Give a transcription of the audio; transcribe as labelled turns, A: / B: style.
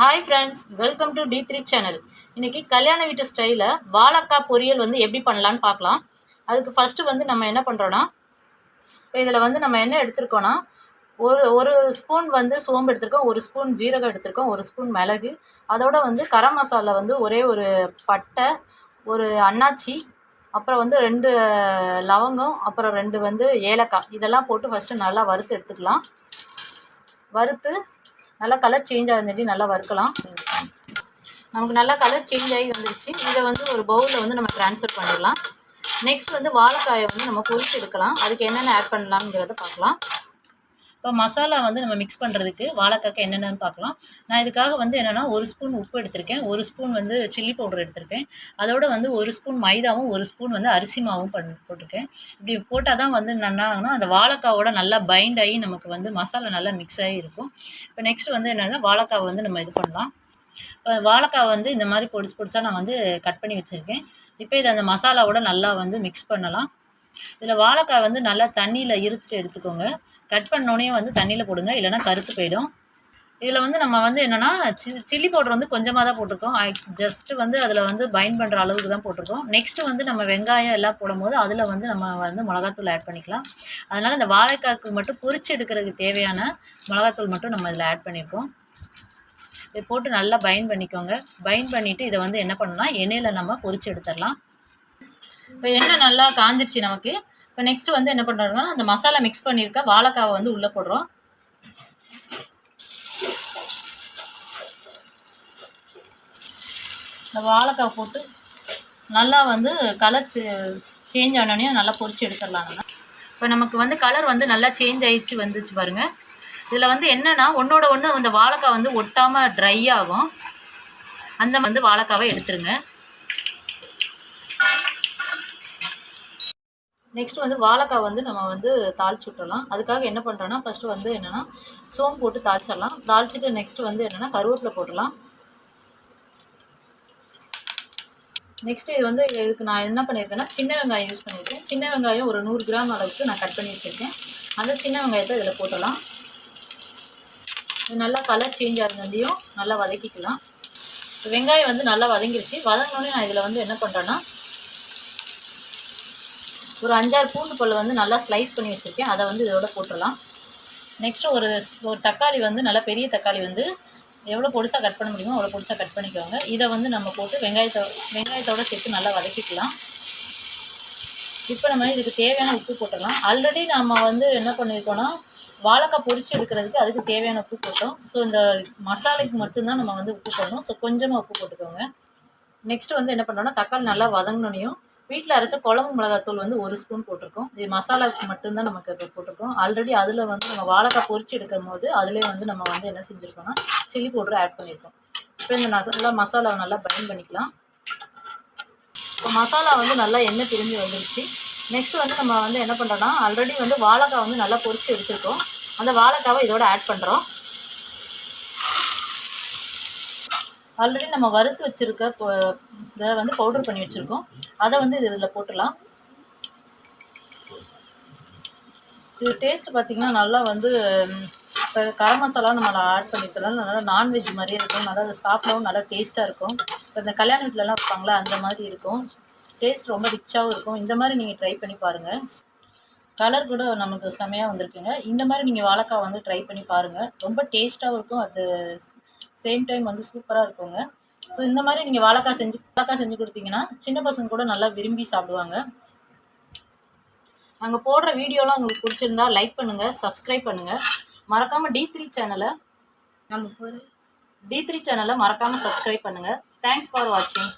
A: Hi friends, welcome to D3 channel. இன்றைக்கி கல்யாண வீட்டு ஸ்டைலில் வாழைக்காய் பொரியல் வந்து எப்படி பண்ணலான்னு பார்க்கலாம். அதுக்கு ஃபஸ்ட்டு வந்து நம்ம என்ன பண்ணுறோன்னா, இப்போ இதில் வந்து நம்ம என்ன எடுத்துருக்கோன்னா, ஒரு ஒரு ஸ்பூன் வந்து சோம்பு எடுத்திருக்கோம், ஒரு ஸ்பூன் ஜீரகம் எடுத்திருக்கோம், ஒரு ஸ்பூன் மிளகு, அதோட வந்து கரம் மசாலா வந்து ஒரே ஒரு பட்டை, ஒரு அன்னாச்சி, அப்புறம் வந்து 2 லவங்கம், அப்புறம் 2 வந்து ஏலக்காய், இதெல்லாம் போட்டு ஃபஸ்ட்டு நல்லா வறுத்து எடுத்துக்கலாம். வறுத்து நல்லா கலர் சேஞ்ச் ஆகுதுட்டி நல்லா வறுக்கலாம். நமக்கு நல்லா கலர் சேஞ்ச் ஆகி வந்துருச்சு. இதை வந்து ஒரு பவுலில் வந்து நம்ம ட்ரான்ஸ்ஃபர் பண்ணிடலாம். நெக்ஸ்ட் வந்து வாழைக்காயை வந்து நம்ம பொரிச்சு எடுக்கலாம். அதுக்கு என்னென்ன ஆட் பண்ணலாம்ங்கிறத பார்க்கலாம். இப்போ மசாலா வந்து நம்ம மிக்ஸ் பண்ணுறதுக்கு வாழைக்காய்க்கு என்னென்னு பார்க்கலாம். நான் இதுக்காக வந்து என்னென்னா, ஒரு ஸ்பூன் உப்பு எடுத்திருக்கேன், ஒரு ஸ்பூன் வந்து சில்லி பவுடர் எடுத்திருக்கேன், அதோட வந்து ஒரு ஸ்பூன் மைதாவும் ஒரு ஸ்பூன் வந்து அரிசி மாவும் போட்டிருக்கேன். இப்படி போட்டால் தான் வந்து என்னன்னா அந்த வாழைக்காவோட நல்லா பைண்ட் ஆகி நமக்கு வந்து மசாலா நல்லா மிக்ஸ் ஆகி இருக்கும். இப்போ நெக்ஸ்ட் வந்து என்னென்னா வாழைக்காவை வந்து நம்ம இது பண்ணலாம். இப்போ வாழைக்காய் வந்து இந்த மாதிரி பொடிசு பொடிசாக நான் வந்து கட் பண்ணி வச்சுருக்கேன். இப்போ இதை அந்த மசாலாவோட நல்லா வந்து மிக்ஸ் பண்ணலாம். இதில் வாழைக்காய் வந்து நல்லா தண்ணியில் இருத்துட்டு எடுத்துக்கோங்க. கட் பண்ணோடனே வந்து தண்ணியில் போடுங்க, இல்லைனா கருத்து போயிடும். இதில் வந்து நம்ம வந்து என்னென்னா சில்லி பவுடர் வந்து கொஞ்சமாக தான் போட்டிருக்கோம். ஜஸ்ட்டு வந்து அதில் வந்து பைண்ட் பண்ணுற அளவுக்கு தான் போட்டிருக்கோம். நெக்ஸ்ட்டு வந்து நம்ம வெங்காயம் எல்லாம் போடும்போது அதில் வந்து நம்ம வந்து மிளகாத்தூள் ஆட் பண்ணிக்கலாம். அதனால் இந்த வாழைக்காய்க்கு மட்டும் பொரிச்சு எடுக்கிறதுக்கு தேவையான மிளகாத்தூள் மட்டும் நம்ம இதில் ஆட் பண்ணியிருக்கோம். இதை போட்டு நல்லா பைண்ட் பண்ணிக்கோங்க. பைண்ட் பண்ணிவிட்டு இதை வந்து என்ன பண்ணணும்னா எண்ணெயில் நம்ம பொரிச்சு எடுத்துடலாம். இப்போ எண்ணெய் நல்லா காஞ்சிருச்சு நமக்கு. இப்போ நெக்ஸ்ட்டு வந்து என்ன பண்ணுறோம்னா, அந்த மசாலா மிக்ஸ் பண்ணியிருக்க வாழைக்காவை வந்து உள்ளே போடுறோம். இந்த வாழைக்காவை போட்டு நல்லா வந்து கலர் சேஞ்ச் ஆனோடனே நல்லா பொரிச்சு எடுத்துடலாம். நம்ம இப்போ நமக்கு வந்து கலர் வந்து நல்லா சேஞ்ச் ஆகிடுச்சு வந்துச்சு பாருங்கள். இதில் வந்து என்னென்னா ஒன்றோட ஒன்று அந்த வாழைக்காய் வந்து ஒட்டாமல் ட்ரை ஆகும். அந்த வந்து வாழைக்காவை எடுத்துருங்க. நெக்ஸ்ட் வந்து வாழைக்காய் வந்து நம்ம வந்து தாளிச்சு விட்டுறலாம். அதுக்காக என்ன பண்ணுறோன்னா, ஃபஸ்ட்டு வந்து என்னென்னா சோம்பு போட்டு தாளிச்சிடலாம். தாளிச்சிட்டு நெக்ஸ்ட்டு வந்து என்னென்னா கருவேப்பிலை போட்டுடலாம். நெக்ஸ்ட்டு இது வந்து இதுக்கு நான் என்ன பண்ணியிருக்கேன்னா சின்ன வெங்காயம் யூஸ் பண்ணியிருக்கேன். சின்ன வெங்காயம் ஒரு 100 கிராம் அளவுக்கு நான் கட் பண்ணி வச்சுருக்கேன். அந்த சின்ன வெங்காயத்தை இதில் போட்டுடலாம். இது நல்லா கலர் சேஞ்ச் ஆகுறதையும் நல்லா வதக்கிக்கலாம். வெங்காயம் வந்து நல்லா வதங்கிருச்சு. வதங்கினோடனே நான் இதில் வந்து என்ன பண்ணுறேன்னா, ஒரு 5-6 பூண்டு பல் வந்து நல்லா ஸ்லைஸ் பண்ணி வச்சுருக்கேன். அதை வந்து இதோட போட்டுடலாம். நெக்ஸ்ட்டு ஒரு தக்காளி வந்து நல்லா பெரிய தக்காளி வந்து எவ்வளோ பொடிசாக கட் பண்ண முடியுமோ அவ்வளோ பொடிசாக கட் பண்ணிக்கோங்க. இதை வந்து நம்ம போட்டு வெங்காயத்தோடு சேர்த்து நல்லா வதக்கிக்கலாம். இப்போ நம்ம இதுக்கு தேவையான உப்பு போட்டுடலாம். ஆல்ரெடி நம்ம வந்து என்ன பண்ணியிருக்கோன்னா, வாழைக்காய் பொரிச்சு எடுக்கிறதுக்கு அதுக்கு தேவையான உப்பு போட்டோம். ஸோ இந்த மசாலைக்கு மட்டும்தான் நம்ம வந்து உப்பு போடணும். ஸோ கொஞ்சமாக உப்பு போட்டுக்கோங்க. நெக்ஸ்ட்டு வந்து என்ன பண்ணுறோன்னா, தக்காளி நல்லா வதங்கினோனையும் வீட்டில் அரைச்ச குழம்பு மிளகாத்தூள் வந்து 1 ஸ்பூன் போட்டிருக்கோம். இது மசாலாவுக்கு மட்டும்தான் நமக்கு இப்போ போட்டிருக்கோம். ஆல்ரெடி அதில் வந்து நம்ம வாழைக்காய் பொரிச்சு எடுக்கும் போது அதிலே வந்து நம்ம வந்து என்ன செஞ்சுருக்கோம்னா சில்லி பவுடர் ஆட் பண்ணியிருக்கோம். இப்போ இந்த மசாலாவை நல்லா பைண்ட் பண்ணிக்கலாம். இப்போ மசாலா வந்து நல்லா எண்ணெய் பிரிஞ்சு வந்துருச்சு. நெக்ஸ்ட் வந்து நம்ம வந்து என்ன பண்ணுறோன்னா, ஆல்ரெடி வந்து வாழைக்காய் வந்து நல்லா பொரிச்சு எடுத்துருக்கோம். அந்த வாழைக்காவை இதோட ஆட் பண்ணுறோம். ஆல்ரெடி நம்ம வறுத்து வச்சுருக்க இதை வந்து பவுடர் பண்ணி வச்சுருக்கோம். அதை வந்து இதில் போட்டுடலாம். இது டேஸ்ட்டு பார்த்திங்கன்னா நல்லா வந்து இப்போ கரம் மசாலா நம்ம ஆட் பண்ணிக்கலாம். நல்லா நான்வெஜ் மாதிரியே இருக்கும். நல்லா சாப்பிடவும் நல்லா டேஸ்ட்டாக இருக்கும். இப்போ இந்த கல்யாண வீட்டிலலாம் வைப்பாங்களா அந்த மாதிரி இருக்கும். டேஸ்ட் ரொம்ப ரிச்சாகவும் இருக்கும். இந்த மாதிரி நீங்கள் ட்ரை பண்ணி பாருங்கள். கலர் கூட நமக்கு செமையாக வந்திருக்குங்க. இந்த மாதிரி நீங்கள் வாழைக்காய் வந்து ட்ரை பண்ணி பாருங்கள். ரொம்ப டேஸ்ட்டாகவும் இருக்கும். அது சேம் டைம் வந்து சூப்பராக இருக்குங்க. ஸோ இந்த மாதிரி நீங்கள் வாழைக்காய் செஞ்சு கொடுத்தீங்கன்னா சின்ன பசங்க கூட நல்லா விரும்பி சாப்பிடுவாங்க. நாங்கள் போடுற வீடியோலாம் உங்களுக்கு பிடிச்சிருந்தா லைக் பண்ணுங்கள், சப்ஸ்கிரைப் பண்ணுங்கள். மறக்காமல் D3 சேனலை மறக்காமல் சப்ஸ்கிரைப் பண்ணுங்கள். தேங்க்ஸ் ஃபார் வாட்சிங்.